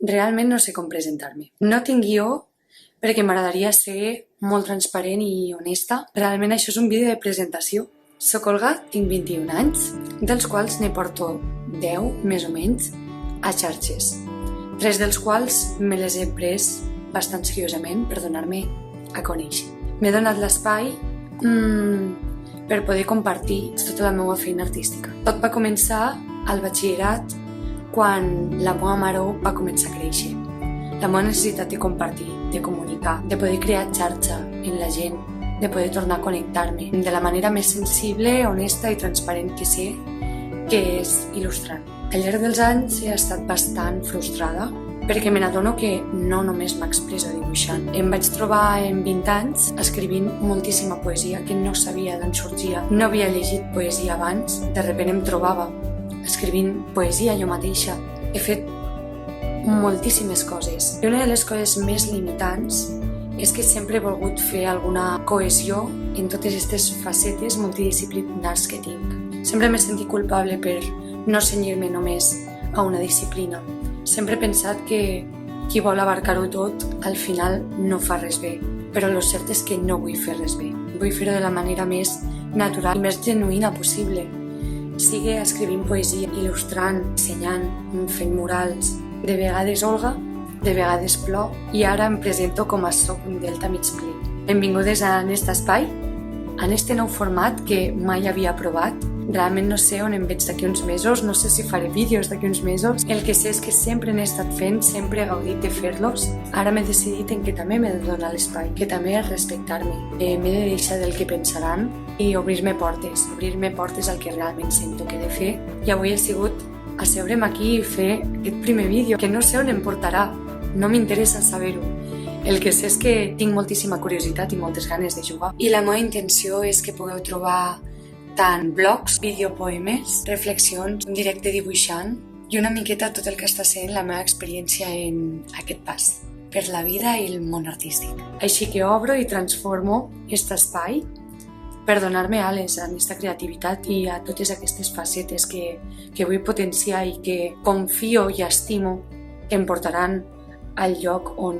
realment no sé com presentar-me. No tinc guió perquè m'agradaria ser molt transparent i honesta. Realment això és un vídeo de presentació. Soc Olga, tinc 21 anys, dels quals ne porto 10, més o menys, a xarxes. 3 dels quals me les he pres bastant seriosament per donar-me a conèixer. M'he donat l'espai per poder compartir tota la meva feina artística. Tot va començar al batxillerat quan la meva maror va començar a créixer. La meva necessitat de compartir, de comunicar, de poder crear xarxa en la gent, de poder tornar a connectar-me de la manera més sensible, honesta i transparent que sé, que és il·lustrant. Al llarg dels anys he estat bastant frustrada perquè me n'adono que no només m'expresso dibuixant. Em vaig trobar en 20 anys escrivint moltíssima poesia que no sabia d'on sorgia. No havia llegit poesia abans, de sobte em trobava escrivint poesia jo mateixa. He fet moltíssimes coses. I una de les coses més limitants és que sempre he volgut fer alguna cohesió en totes aquestes facetes multidisciplinars que tinc. Sempre m'he sentit culpable per no cenyir-me només a una disciplina. Sempre he pensat que qui vol abarcar-ho tot al final no fa res bé, però el cert és que no vull fer res bé. Vull fer-ho de la manera més natural i més genuïna possible. Sigui escrivint poesia, il·lustrant, dissenyant, fent murals. De vegades Olga, de vegades plor, i ara em presento com a Soc un delta mig ple. Benvingudes a aquest espai, en aquest nou format que mai havia provat. Realment no sé on em veig d'aquí uns mesos, no sé si faré vídeos d'aquí uns mesos. El que sé és que sempre n'he estat fent, sempre he gaudit de fer-los. Ara m'he decidit en que també m'he de donar l'espai, que també és respectar-me. M'he de deixar del que pensaran i obrir-me portes al que realment sento que he de fer. I avui he sigut asseure'm aquí i fer aquest primer vídeo, que no sé on em portarà, no m'interessa saber-ho. El que sé és que tinc moltíssima curiositat i moltes ganes de jugar. I la meva intenció és que pugueu trobar tant blogs, videopoemes, reflexions, un directe dibuixant i una miqueta tot el que està sent la meva experiència en aquest pas per la vida i el món artístic. Així que obro i transformo aquest espai per donar-me ales a aquesta creativitat i a totes aquestes facetes que vull potenciar i que confio i estimo que em portaran al lloc on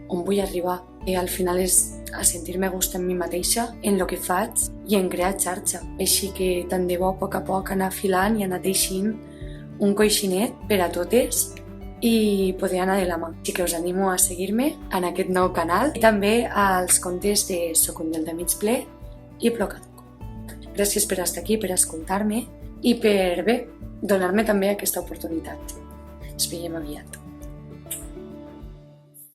vull arribar. I al final és a sentir-me a gust en mi mateixa, en el que faig i en crear xarxa. Així que tant de bo a poc anar afilant i anar teixint un coixinet per a totes i poder anar de la mà. Així que us animo a seguir-me en aquest nou canal i també als comptes de Soc un delta mig ple i Plocaduc. Gràcies per estar aquí, per escoltar-me i per donar-me també aquesta oportunitat. Ens veiem aviat.